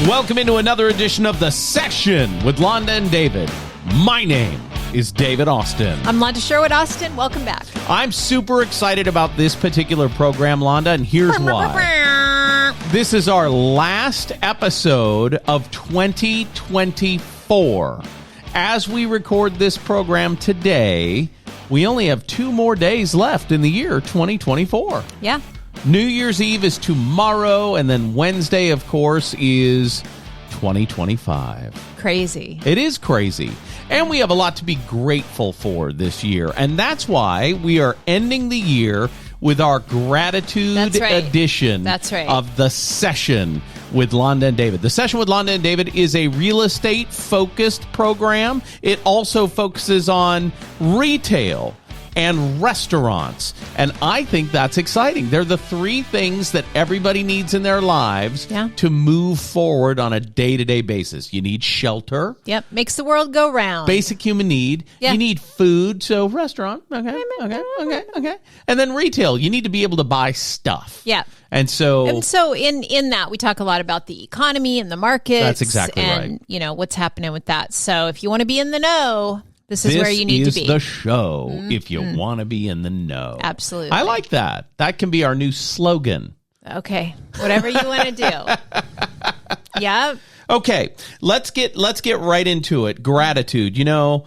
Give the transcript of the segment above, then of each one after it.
Welcome into another edition of The Session with Londa and David. My name is David Austin. I'm Londa Sherwood Austin. Welcome back. I'm super excited about this particular program, Londa, and here's why. This is our last episode of 2024. As we record this program today, we only have 2 more days left in the year 2024. Yeah. New Year's Eve is tomorrow, and then Wednesday, of course, is 2025. Crazy. It is crazy. And we have a lot to be grateful for this year. And that's why we are ending the year with our gratitude edition of The Session with Londa and David. The Session with Londa and David is a real estate-focused program. It also focuses on retail and restaurants. And I think that's exciting. They're the 3 things that everybody needs in their lives to move forward on a day-to-day basis. You need shelter. Yep. Makes the world go round. Basic human need. Yep. You need food. So restaurant. Okay. And then retail. You need to be able to buy stuff. Yeah. And so in that, we talk a lot about the economy and the markets. That's exactly right. And, you know, what's happening with that. So if you want to be in the know, this is where you need to be. This is the show if you want to be in the know. Absolutely. I like that. That can be our new slogan. Okay. Whatever you want to do. Yeah. Okay. Let's get right into it. Gratitude. You know,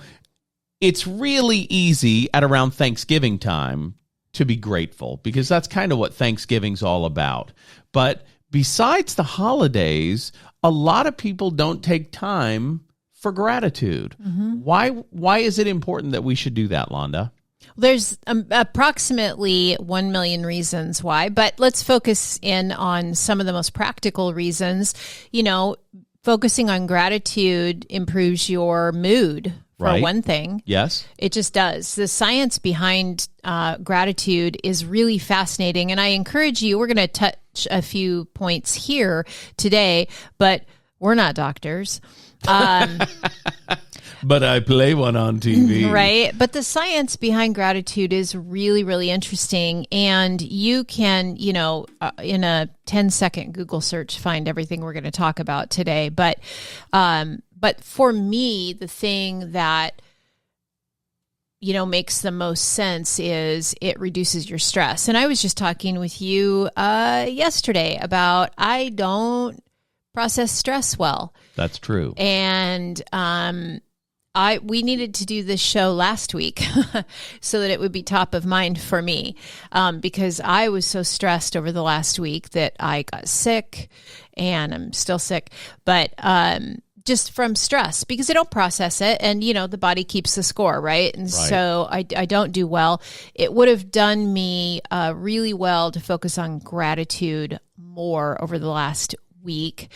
it's really easy at around Thanksgiving time to be grateful because that's kind of what Thanksgiving's all about. But besides the holidays, a lot of people don't take time for gratitude. Why is it important that we should do that, Londa? There's approximately 1 million reasons why, but let's focus in on some of the most practical reasons. You know, focusing on gratitude improves your mood, for one thing. Yes. It just does. The science behind gratitude is really fascinating, and I encourage you, we're going to touch a few points here today, but we're not doctors. But I play one on TV. Right. But the science behind gratitude is really, really interesting. And you can, you know, in a 10-second Google search, find everything we're going to talk about today. But for me, the thing that, you know, makes the most sense is it reduces your stress. And I was just talking with you yesterday about I don't process stress well. That's true. And we needed to do this show last week so that it would be top of mind for me because I was so stressed over the last week that I got sick, and I'm still sick, but just from stress because I don't process it, and you know the body keeps the score, right? And so I don't do well. It would have done me really well to focus on gratitude more over the last week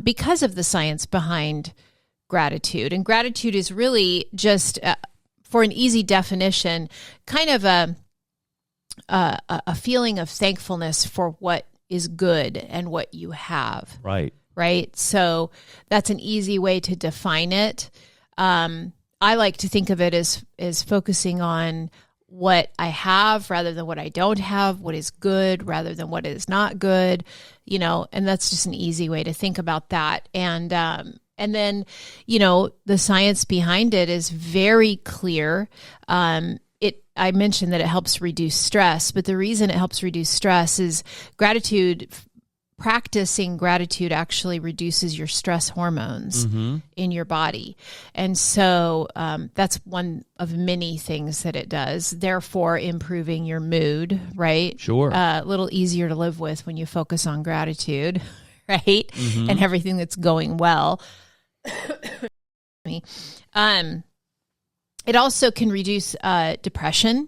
because of the science behind gratitude. And gratitude is really just, for an easy definition, kind of a feeling of thankfulness for what is good and what you have. Right. Right. So that's an easy way to define it. I like to think of it as focusing on what I have rather than what I don't have, what is good rather than what is not good, you know, and that's just an easy way to think about that. And then, you know, the science behind it is very clear. I mentioned that it helps reduce stress, but the reason it helps reduce stress is practicing gratitude actually reduces your stress hormones in your body. And so that's one of many things that it does, therefore improving your mood, right? Sure. A little easier to live with when you focus on gratitude, right? And everything that's going well. It also can reduce depression.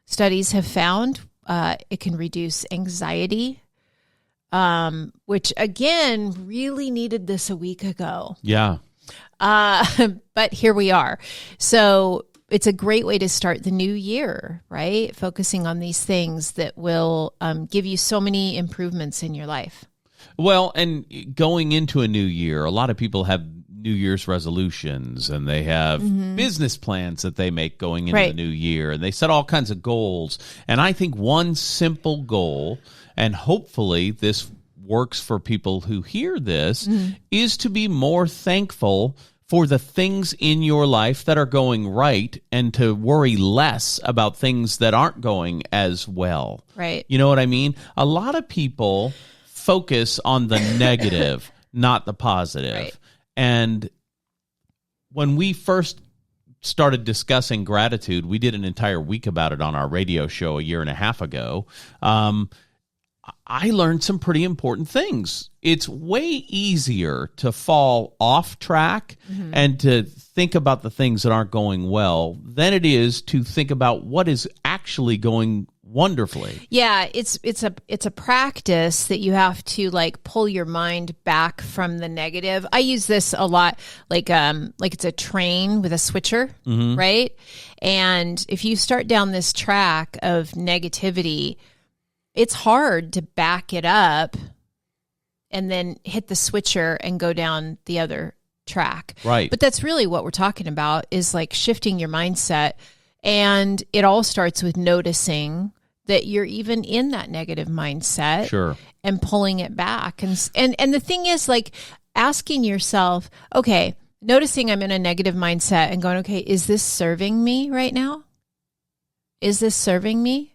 Studies have found it can reduce anxiety, which again, really needed this a week ago. Yeah. But here we are. So it's a great way to start the new year, right? Focusing on these things that will give you so many improvements in your life. Well, and going into a new year, a lot of people have New Year's resolutions and they have business plans that they make going into the new year, and they set all kinds of goals. And I think one simple goal, and hopefully this works for people who hear this is to be more thankful for the things in your life that are going right and to worry less about things that aren't going as well. Right. You know what I mean? A lot of people focus on the negative, not the positive. Right. And when we first started discussing gratitude, we did an entire week about it on our radio show a year and a half ago. I learned some pretty important things. It's way easier to fall off track and to think about the things that aren't going well than it is to think about what is actually going wonderfully. Yeah, it's a practice that you have to like pull your mind back from the negative. I use this a lot, like it's a train with a switcher, right? And if you start down this track of negativity, it's hard to back it up and then hit the switcher and go down the other track. Right. But that's really what we're talking about, is like shifting your mindset. And it all starts with noticing that you're even in that negative mindset. Sure. And pulling it back. And the thing is, like, asking yourself, okay, noticing I'm in a negative mindset and going, okay, is this serving me right now? Is this serving me?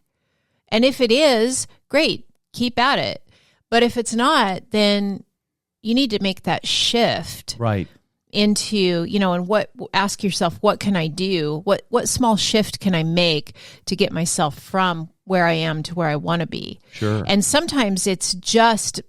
And if it is, great, keep at it. But if it's not, then you need to make that shift. Right. Into, and ask yourself, what can I do? What small shift can I make to get myself from where I am to where I want to be? Sure. And sometimes it's just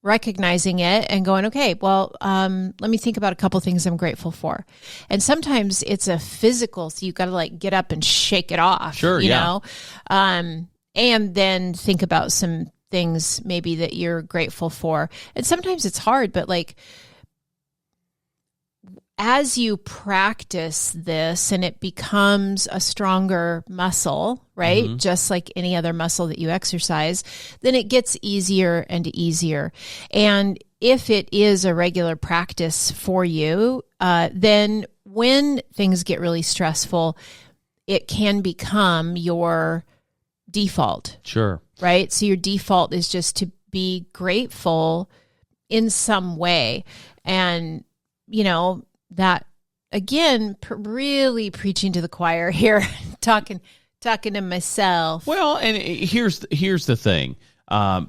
recognizing it and going, okay, well, let me think about a couple things I'm grateful for. And sometimes it's a physical, so you've got to like get up and shake it off. Sure, you know? And then think about some things maybe that you're grateful for. And sometimes it's hard, but like, as you practice this and it becomes a stronger muscle, right? Just like any other muscle that you exercise, then it gets easier and easier. And if it is a regular practice for you, then when things get really stressful, it can become your default. Sure. Right? So your default is just to be grateful in some way. And, that, again, really preaching to the choir here, talking to myself. Well, and here's the thing.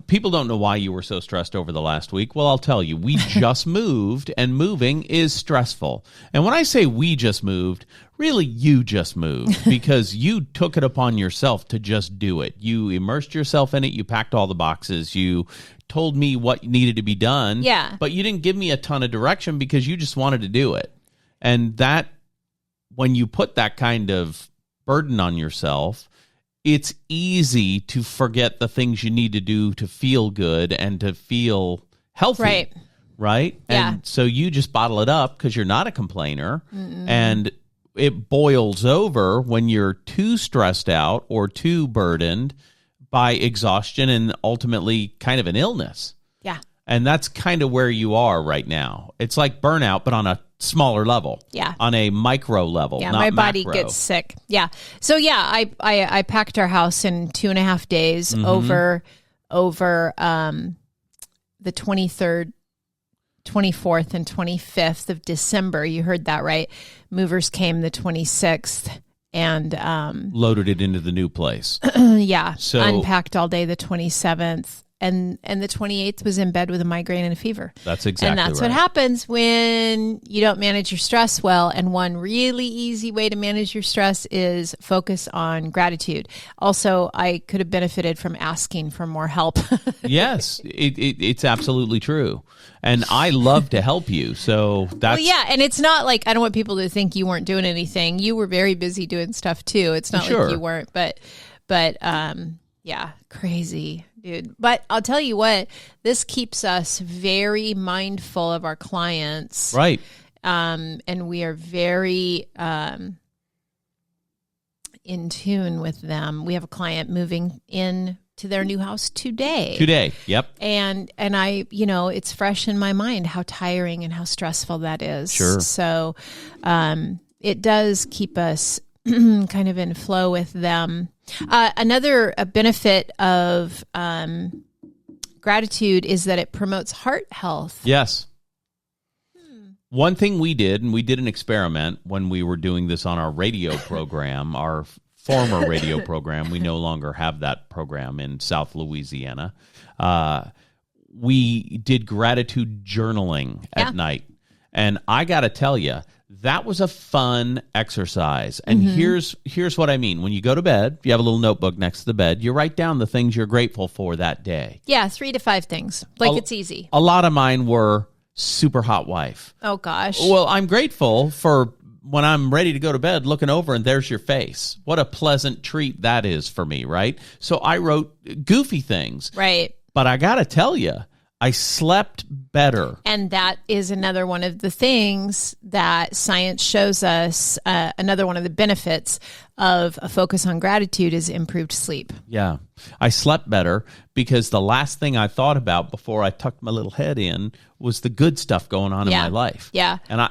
People don't know why you were so stressed over the last week. Well, I'll tell you, we just moved, and moving is stressful. And when I say we just moved, really you just moved because you took it upon yourself to just do it. You immersed yourself in it. You packed all the boxes. You told me what needed to be done. Yeah. But you didn't give me a ton of direction because you just wanted to do it. And that, when you put that kind of burden on yourself, it's easy to forget the things you need to do to feel good and to feel healthy. Right? Yeah. And so you just bottle it up because you're not a complainer. And it boils over when you're too stressed out or too burdened by exhaustion and ultimately kind of an illness. Yeah. And that's kind of where you are right now. It's like burnout, but on a smaller level. Yeah. On a micro level. Yeah, not my body macro. gets sick. Yeah. So yeah, I packed our house in 2.5 days over the 23rd, 24th, and 25th of December. You heard that right. Movers came the 26th and loaded it into the new place. Yeah. So unpacked all day the 27th. And the 28th was in bed with a migraine and a fever. That's exactly And that's right. what happens when you don't manage your stress well. And one really easy way to manage your stress is focus on gratitude. Also, I could have benefited from asking for more help. Yes, it's absolutely true. And I love to help you. So that's... Well, yeah, and it's not like, I don't want people to think you weren't doing anything. You were very busy doing stuff too. It's not like you weren't, but yeah, crazy, dude. But I'll tell you what, this keeps us very mindful of our clients. Right. And we are very in tune with them. We have a client moving in to their new house today. Yep. And I, it's fresh in my mind how tiring and how stressful that is. Sure. So it does keep us kind of in flow with them. Another benefit of gratitude is that it promotes heart health. Yes. One thing we did, and we did an experiment when we were doing this on our radio program, our former radio program. We no longer have that program in South Louisiana. We did gratitude journaling at night. And I got to tell you, that was a fun exercise. And here's what I mean. When you go to bed, you have a little notebook next to the bed, you write down the things you're grateful for that day. Yeah, 3 to 5 things. It's easy. A lot of mine were super hot wife. Oh, gosh. Well, I'm grateful for when I'm ready to go to bed, looking over and there's your face. What a pleasant treat that is for me, right? So I wrote goofy things. Right. But I got to tell you, I slept better. And that is another one of the things that science shows us. Another one of the benefits of a focus on gratitude is improved sleep. Yeah. I slept better because the last thing I thought about before I tucked my little head in was the good stuff going on in my life. Yeah. And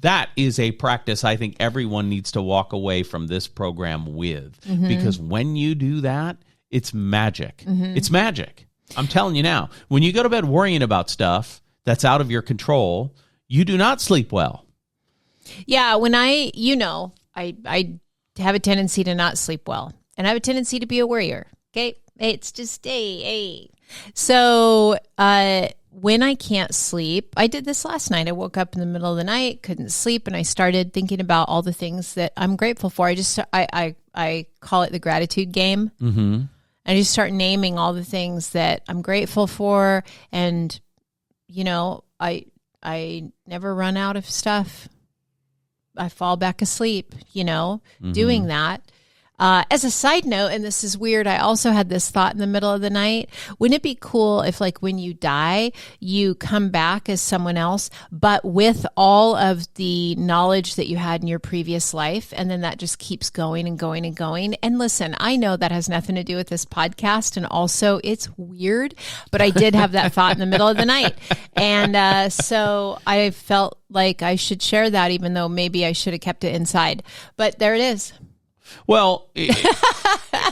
that is a practice I think everyone needs to walk away from this program with. Because when you do that, it's magic. It's magic. I'm telling you now, when you go to bed worrying about stuff that's out of your control, you do not sleep well. Yeah, when I have a tendency to not sleep well, and I have a tendency to be a worrier. Okay, it's just so when I can't sleep, I did this last night. I woke up in the middle of the night, couldn't sleep, and I started thinking about all the things that I'm grateful for. I call it the gratitude game. I just start naming all the things that I'm grateful for, and I never run out of stuff. I fall back asleep, doing that. As a side note, and this is weird, I also had this thought in the middle of the night. Wouldn't it be cool if, when you die, you come back as someone else, but with all of the knowledge that you had in your previous life, and then that just keeps going and going and going? And listen, I know that has nothing to do with this podcast, and also it's weird, but I did have that thought in the middle of the night. And so I felt like I should share that, even though maybe I should have kept it inside. But there it is. Well,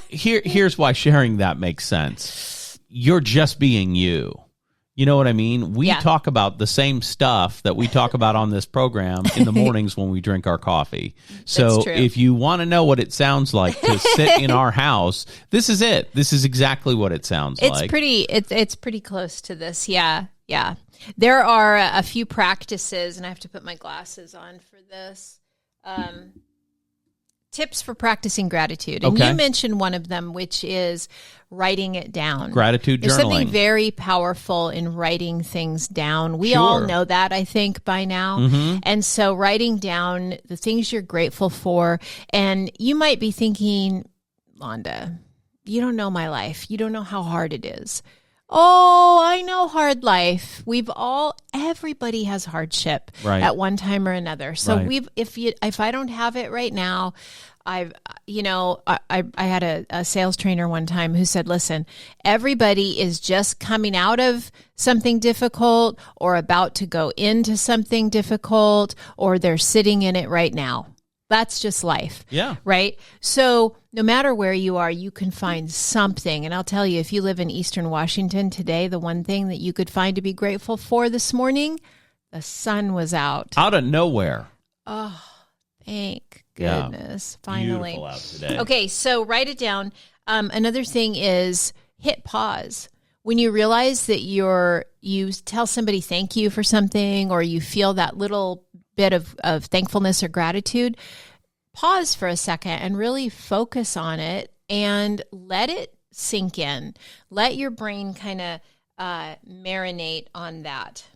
here's why sharing that makes sense. You're just being you. You know what I mean? We talk about the same stuff that we talk about on this program in the mornings when we drink our coffee. So if you want to know what it sounds like to sit in our house, this is it. This is exactly what it sounds like. It's pretty close to this. Yeah. Yeah. There are a few practices, and I have to put my glasses on for this. Tips for practicing gratitude. And you mentioned one of them, which is writing it down. Gratitude journaling. There's something very powerful in writing things down. We all know that, I think, by now. And so writing down the things you're grateful for. And you might be thinking, Londa, you don't know my life. You don't know how hard it is. Oh, I know hard life. Everybody has hardship at one time or another. So if I don't have it right now, I had a sales trainer one time who said, listen, everybody is just coming out of something difficult or about to go into something difficult, or they're sitting in it right now. That's just life. Yeah. Right? So no matter where you are, you can find something. And I'll tell you, if you live in Eastern Washington today, the one thing that you could find to be grateful for this morning, the sun was out. Out of nowhere. Oh, thank goodness. Finally. Beautiful out today. Okay, so write it down. Another thing is hit pause. When you realize that you tell somebody thank you for something, or you feel that little bit of thankfulness or gratitude, pause for a second and really focus on it and let it sink in. Let your brain kind of marinate on that.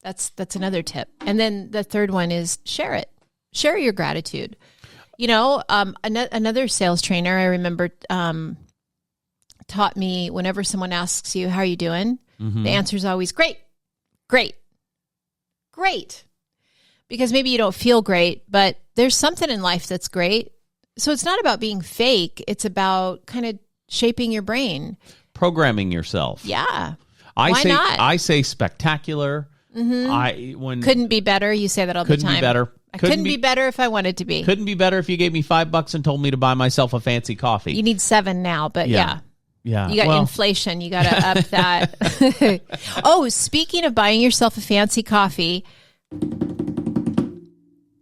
That's another tip. And then the third one is share it. Share your gratitude. Another sales trainer I remember taught me, whenever someone asks you, how are you doing? The answer is always great. Because maybe you don't feel great, but there's something in life that's great. So it's not about being fake. It's about kind of shaping your brain. Programming yourself. Yeah. Why not? I say spectacular. Couldn't be better. You say that all the time. Couldn't be better. I couldn't be better if I wanted to be. Couldn't be better if you gave me $5 and told me to buy myself a fancy coffee. You need 7 now, but yeah. Yeah. You got inflation. You got to up that. Oh, speaking of buying yourself a fancy coffee,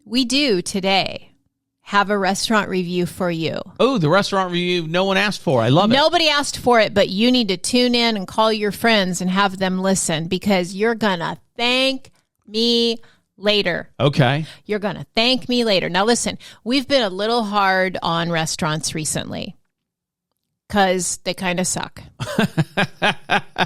we do today have a restaurant review for you. Oh, the restaurant review no one asked for. I love it. Nobody asked for it, but you need to tune in and call your friends and have them listen because you're going to thank me later. Okay. You're going to thank me later. Now, listen, we've been a little hard on restaurants recently because they kind of suck.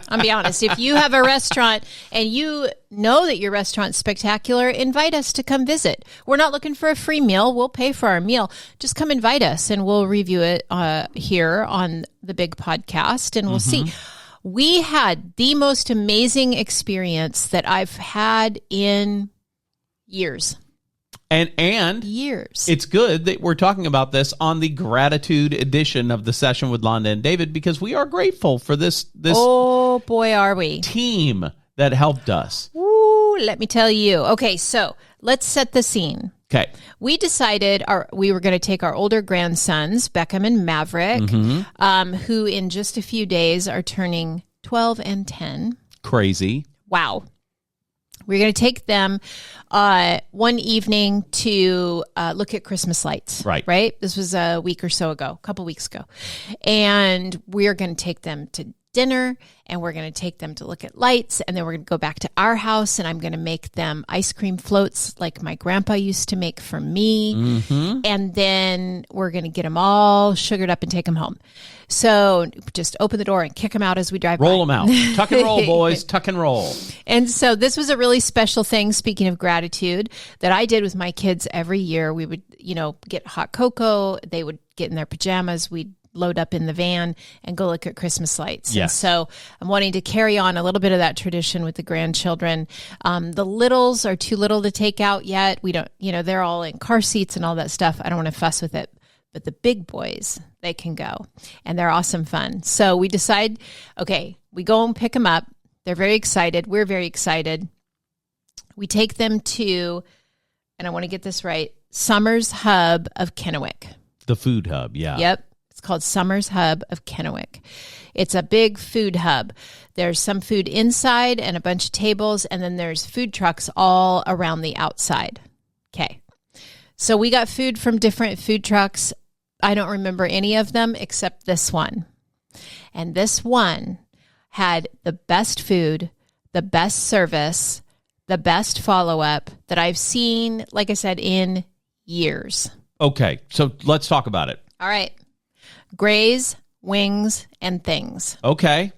I'll be honest. If you have a restaurant and you know that your restaurant's spectacular, invite us to come visit. We're not looking for a free meal. We'll pay for our meal. Just come invite us and we'll review it here on the big podcast and we'll see. We had the most amazing experience that I've had in years. And years. It's good that we're talking about this on the gratitude edition of the session with Londa and David because we are grateful for this oh boy are we team that helped us. Ooh, let me tell you. Okay, so let's set the scene. Okay. We decided we were going to take our older grandsons, Beckham and Maverick, who in just a few days are turning 12 and 10. Crazy. Wow. We're going to take them one evening to look at Christmas lights. Right. This was a week or so ago, a couple weeks ago. And we're going to take them to dinner and we're going to take them to look at lights. And then we're going to go back to our house and I'm going to make them ice cream floats like my grandpa used to make for me. And then we're going to get them all sugared up and take them home. So just open the door and kick them out as we drive Roll them out. Tuck and roll, boys. Tuck and roll. And so this was a really special thing, speaking of gratitude, that I did with my kids every year. We would, get hot cocoa. They would get in their pajamas. We'd load up in the van and go look at Christmas lights. Yes. And so I'm wanting to carry on a little bit of that tradition with the grandchildren. The littles are too little to take out yet. We don't, they're all in car seats and all that stuff. I don't want to fuss with it. But the big boys, they can go. And they're awesome fun. So we decide, okay, we go and pick them up. They're very excited. We're very excited. We take them to, and I want to get this right, Summers Hub of Kennewick. The food hub, yeah. Yep. It's called Summers Hub of Kennewick. It's a big food hub. There's some food inside and a bunch of tables, and then there's food trucks all around the outside. Okay. So we got food from different food trucks. I don't remember any of them except this one. And this one had the best food, the best service, the best follow-up that I've seen, like I said, in years. Okay. So let's talk about it. All right. Gray's, Wings, and Things. Okay.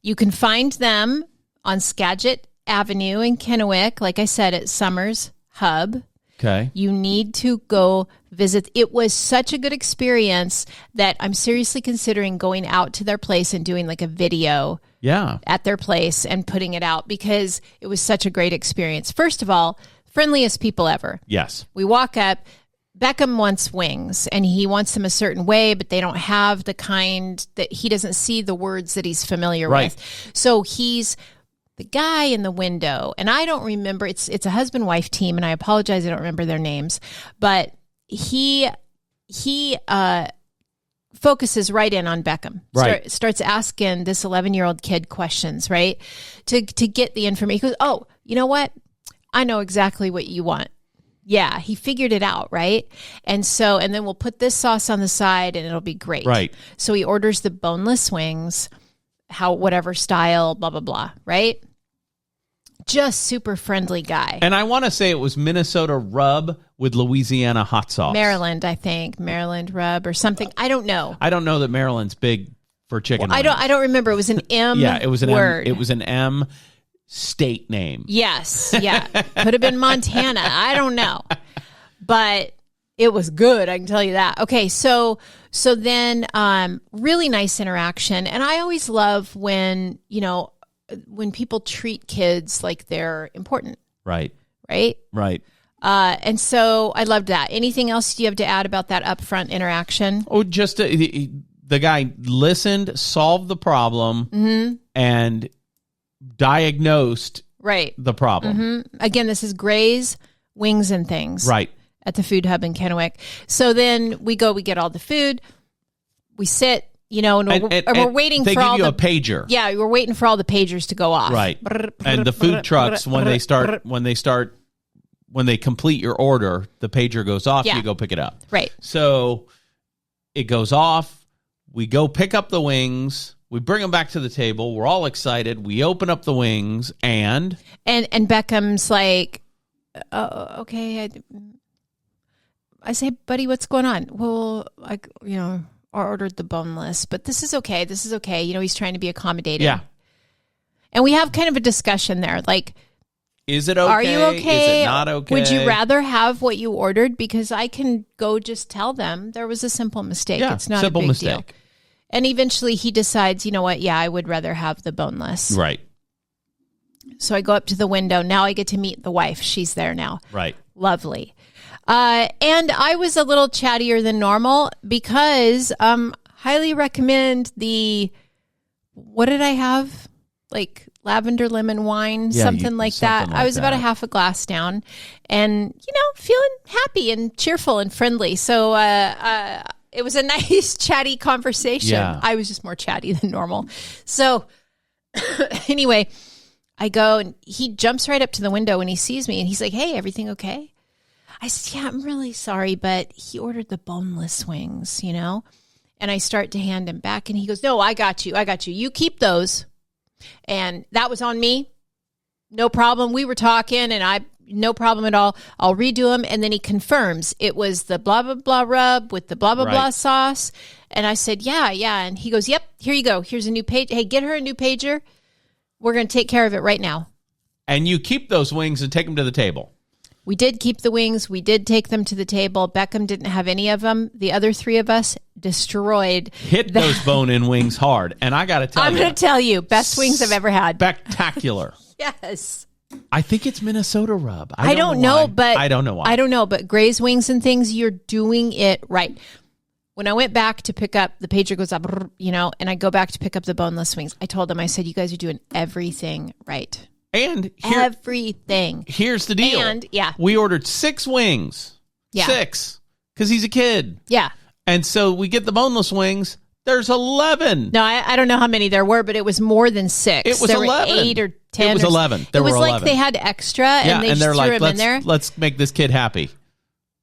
You can find them on Skagit Avenue in Kennewick, like I said, at Summers Hub. Okay. You need to go visit. It was such a good experience that I'm seriously considering going out to their place and doing like a video at their place and putting it out because it was such a great experience. First of all, friendliest people ever. Yes. We walk up. Beckham wants wings and he wants them a certain way, but they don't have the kind that he doesn't see the words that he's familiar with. So he's the guy in the window, and I don't remember, it's a husband-wife team, and I apologize, I don't remember their names, but he focuses right in on Beckham. Starts asking this 11-year-old kid questions, right? To get the information. He goes, oh, you know what? I know exactly what you want. Yeah, he figured it out, right? And then we'll put this sauce on the side and it'll be great. Right. So he orders the boneless wings, whatever style, blah, blah, blah, right? Just super friendly guy. And I want to say it was Minnesota rub with Louisiana hot sauce. Maryland, I think. Maryland rub or something. I don't know. I don't know that Maryland's big for chicken wings. I don't remember. It was an M Yeah, it was an word. M. It was an M state name. Yes. Yeah. Could have been Montana. I don't know. But it was good. I can tell you that. Okay. So then, really nice interaction. And I always love when people treat kids like they're important. Right. Right. Right. And so I loved that. Anything else you have to add about that upfront interaction? Oh, just the guy listened, solved the problem, and diagnosed the problem. Again, this is Gray's, Wings, and Things. Right. At the food hub in Kennewick. So then we get all the food. We sit, and we're waiting they for give all you the a pager. Yeah, we're waiting for all the pagers to go off. Right. And the food trucks, when they complete your order, the pager goes off. You go pick it up. Right. So it goes off. We go pick up the wings. We bring them back to the table. We're all excited. We open up the wings and Beckham's like, oh, okay. I say, buddy, what's going on? Well, I ordered the boneless, but this is okay. This is okay. He's trying to be accommodating. Yeah. And we have kind of a discussion there. Like, is it okay? Are you okay? Is it not okay? Would you rather have what you ordered? Because I can go just tell them there was a simple mistake. Yeah, it's not a big deal. And eventually he decides, you know what? Yeah, I would rather have the boneless. Right. So I go up to the window. Now I get to meet the wife. She's there now. Right. Lovely. And I was a little chattier than normal because highly recommend what did I have? Like lavender lemon wine, something like that. I was about a half a glass down and, feeling happy and cheerful and friendly. So it was a nice chatty conversation. Yeah. I was just more chatty than normal. So anyway, I go and he jumps right up to the window when he sees me and he's like, hey, everything okay? I said, yeah, I'm really sorry, but he ordered the boneless wings, And I start to hand him back and he goes, no, I got you. You keep those. And that was on me. No problem. We were talking and no problem at all. I'll redo them. And then he confirms it was the blah, blah, blah rub with the blah, blah, blah sauce. And I said, yeah. And he goes, yep, here you go. Here's a new page. Hey, get her a new pager. We're going to take care of it right now. And you keep those wings and take them to the table. We did keep the wings. We did take them to the table. Beckham didn't have any of them. The other three of us destroyed. Hit those bone-in wings hard. And I got to tell you. I'm going to tell you, best wings I've ever had. Spectacular. Yes. I think it's Minnesota rub. I don't know, but I don't know why. I don't know, but Gray's Wings and things, you're doing it right. When I went back to pick up, the pager goes up, and I go back to pick up the boneless wings. I told them, I said, you guys are doing everything right. And everything. Here's the deal. And we ordered 6 wings. Yeah. 6. Because he's a kid. Yeah. And so we get the boneless wings. There's 11. No, I don't know how many there were, but it was more than 6. It was there 11. Were 8 or 10. It was 11. There were 11. It was like they had extra and they just they're threw them in there. Let's make this kid happy.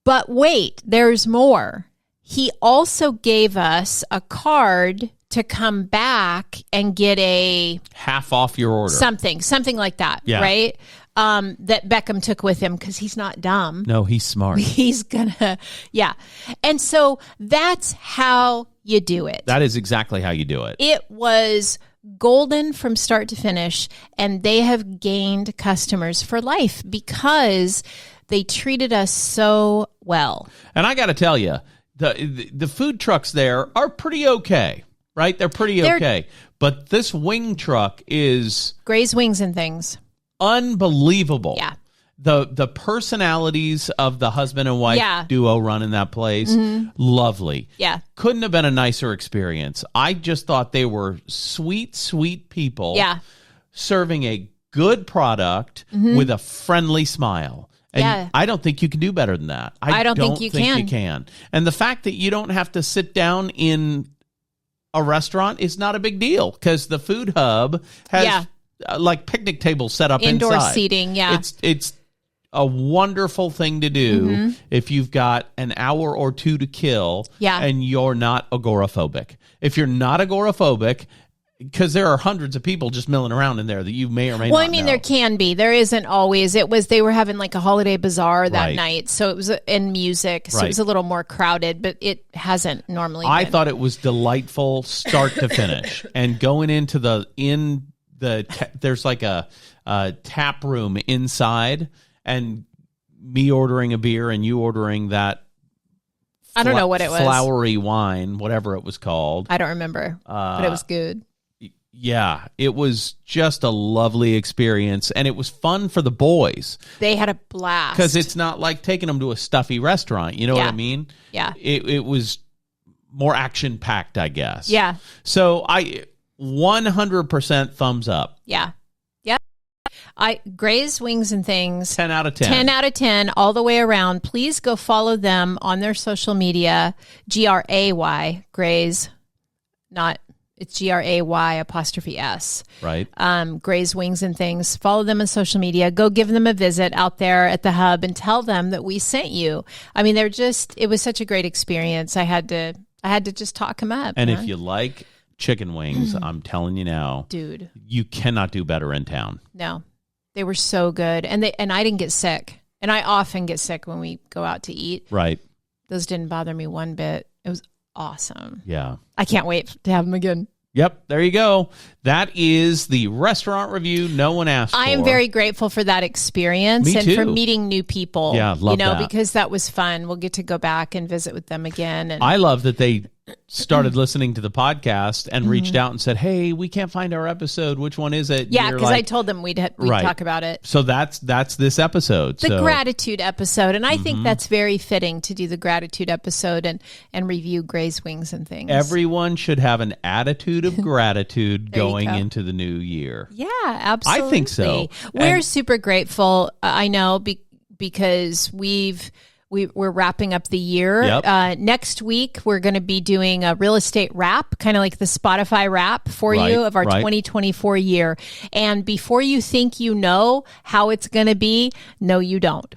But wait, there's more. He also gave us a card to come back and get a half off your order. Something like that, right? That Beckham took with him because he's not dumb. No, he's smart. He's gonna, And so that's how you do it. That is exactly how you do it. It was golden from start to finish, and they have gained customers for life because they treated us so well. And I got to tell you, the food trucks there are pretty okay. Right? They're pretty okay. But this wing truck is... Gray's Wings and things. Unbelievable. Yeah. The personalities of the husband and wife duo running that place, lovely. Yeah. Couldn't have been a nicer experience. I just thought they were sweet, sweet people. Yeah. Serving a good product with a friendly smile. And I don't think you can do better than that. I don't think you can. And the fact that you don't have to sit down in a restaurant is not a big deal because the food hub has like picnic tables set up indoor inside. Seating. It's a wonderful thing to do if you've got an hour or two to kill and you're not agoraphobic. If you're not agoraphobic, because there are hundreds of people just milling around in there that you may or may not know. Well, I mean, there can be. There isn't always. They were having like a holiday bazaar that night, so it was in music, so it was a little more crowded, but it hasn't normally been. I thought it was delightful start to finish. And going into there's like a tap room inside, and me ordering a beer and you ordering that I don't know what it was. Flowery wine, whatever it was called. I don't remember, but it was good. Yeah, it was just a lovely experience, and it was fun for the boys. They had a blast. Because it's not like taking them to a stuffy restaurant, you know what I mean? Yeah. It was more action-packed, I guess. Yeah. So I 100% thumbs up. Yeah. Yeah. Gray's Wings and Things. 10 out of 10. 10 out of 10 all the way around. Please go follow them on their social media. GRAY, Gray's. It's GRAY''S. Right. Gray's Wings and Things. Follow them on social media. Go give them a visit out there at the hub and tell them that we sent you. I mean, it was such a great experience. I had to just talk them up. And if you like chicken wings, I'm telling you now, dude, you cannot do better in town. No, they were so good. And I didn't get sick. And I often get sick when we go out to eat. Right. Those didn't bother me one bit. It was awesome. Yeah. I can't wait to have them again. Yep, there you go. That is the restaurant review no one asked for. I am very grateful for that experience. Me and too. for meeting new people. Yeah, love that. Because that was fun. We'll get to go back and visit with them again. And I love that they started listening to the podcast and reached out and said, hey, we can't find our episode. Which one is it? Yeah, because I told them we'd talk about it. So that's this episode. The gratitude episode. And I think that's very fitting to do the gratitude episode and review Gray's Wings and Things. Everyone should have an attitude of gratitude going into the new year. Yeah, absolutely. I think so. We're super grateful, I know, because we're wrapping up the year. Yep. Next week, we're going to be doing a real estate wrap, kind of like the Spotify wrap for you of our 2024 year. And before you think you know how it's going to be, no, you don't.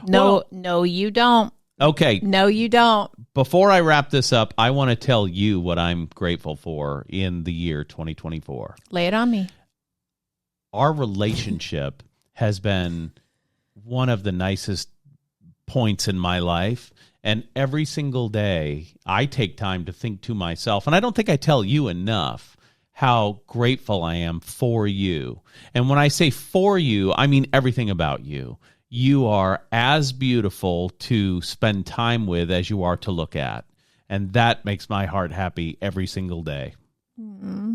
No, you don't. Okay. No, you don't. Before I wrap this up, I want to tell you what I'm grateful for in the year 2024. Lay it on me. Our relationship has been one of the nicest points in my life, and every single day I take time to think to myself, and I don't think I tell you enough how grateful I am for you. And when I say for you, I mean everything about you. You are as beautiful to spend time with as you are to look at, and that makes my heart happy every single day. Mm-hmm.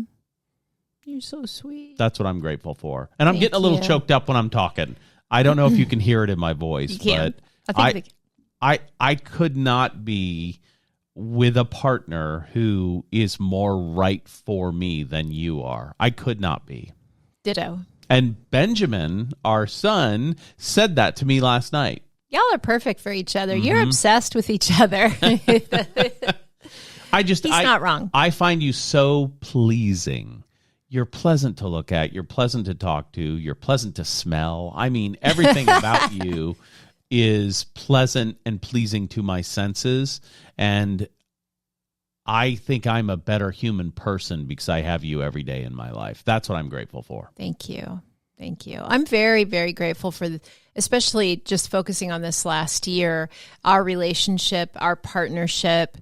You're so sweet. That's what I'm grateful for. And I'm getting a little choked up when I'm talking. I don't know if you can hear it in my voice, but I could not be with a partner who is more right for me than you are. I could not be. Ditto. And Benjamin, our son, said that to me last night. Y'all are perfect for each other. You're obsessed with each other. He's not wrong. I find you so pleasing. You're pleasant to look at. You're pleasant to talk to. You're pleasant to smell. I mean, everything about you is pleasant and pleasing to my senses. And I think I'm a better human person because I have you every day in my life. That's what I'm grateful for. Thank you. Thank you. I'm very, very grateful for, especially just focusing on this last year, our relationship, our partnership,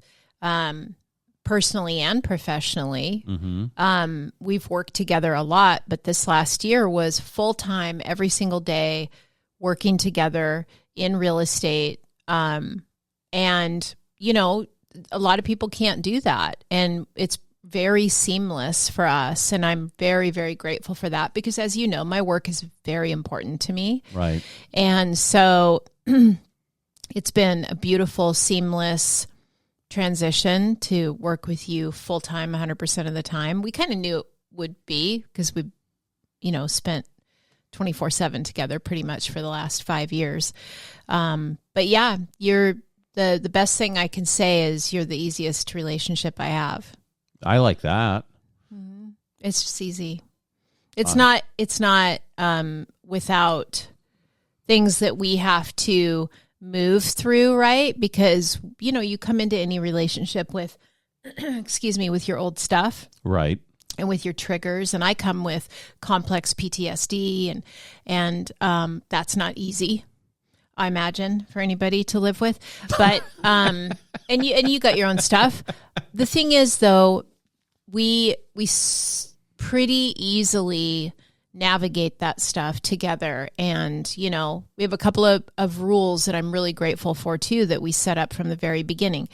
personally and professionally. Mm-hmm. We've worked together a lot, but this last year was full-time, every single day, working together in real estate. And, you know, a lot of people can't do that. And it's very seamless for us. And I'm very, very grateful for that because, as you know, my work is very important to me. Right. And so it's been a beautiful, seamless transition to work with you full-time 100% of the time. We kind of knew it would be because we, you know, spent 24/7 together pretty much for the last 5 years. But yeah, you're the best thing I can say is you're the easiest relationship I have. I like that. Mm-hmm. It's just easy. It's not without things that we have to move through, right? Because, you know, you come into any relationship with, with your old stuff. Right. And with your triggers. And I come with complex PTSD and that's not easy, I imagine, for anybody to live with. But, and you got your own stuff. The thing is, though, we pretty easily navigate that stuff together. And, you know, we have a couple of rules that I'm really grateful for, too, that we set up from the very beginning.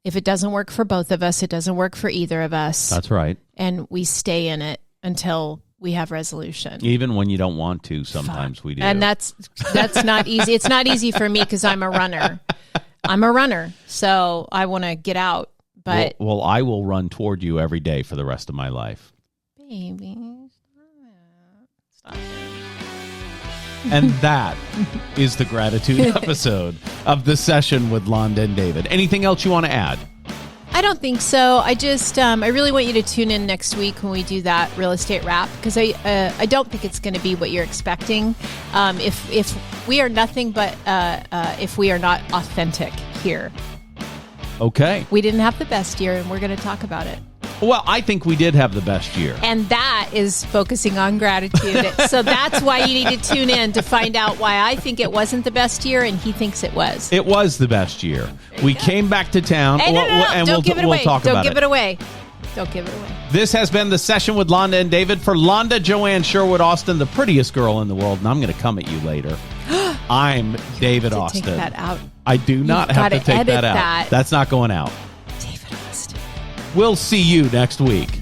If it doesn't work for both of us, it doesn't work for either of us. That's right. And we stay in it until we have resolution. Even when you don't want to, sometimes we do. And that's not easy. It's not easy for me because I'm a runner. So I want to get out. But well, I will run toward you every day for the rest of my life. Baby, stop it. And that is the gratitude episode of the session with Londa and David. Anything else you want to add? I don't think so. I just, I really want you to tune in next week when we do that real estate wrap, because I don't think it's going to be what you're expecting. If we are nothing but if we are not authentic here. Okay. We didn't have the best year, and we're going to talk about it. Well, I think we did have the best year. And that is focusing on gratitude. So that's why you need to tune in to find out why I think it wasn't the best year and he thinks it was. It was the best year. We came back to town. Hey, no. And Don't give it away. We'll talk about it. Don't give it away. Don't give it away. This has been The Session with Londa and David. For Londa, Joanne Sherwood Austin, the prettiest girl in the world, and I'm going to come at you later. I'm David Austin. Take that out. I do not have to take that out. That's not going out. David Austin. We'll see you next week.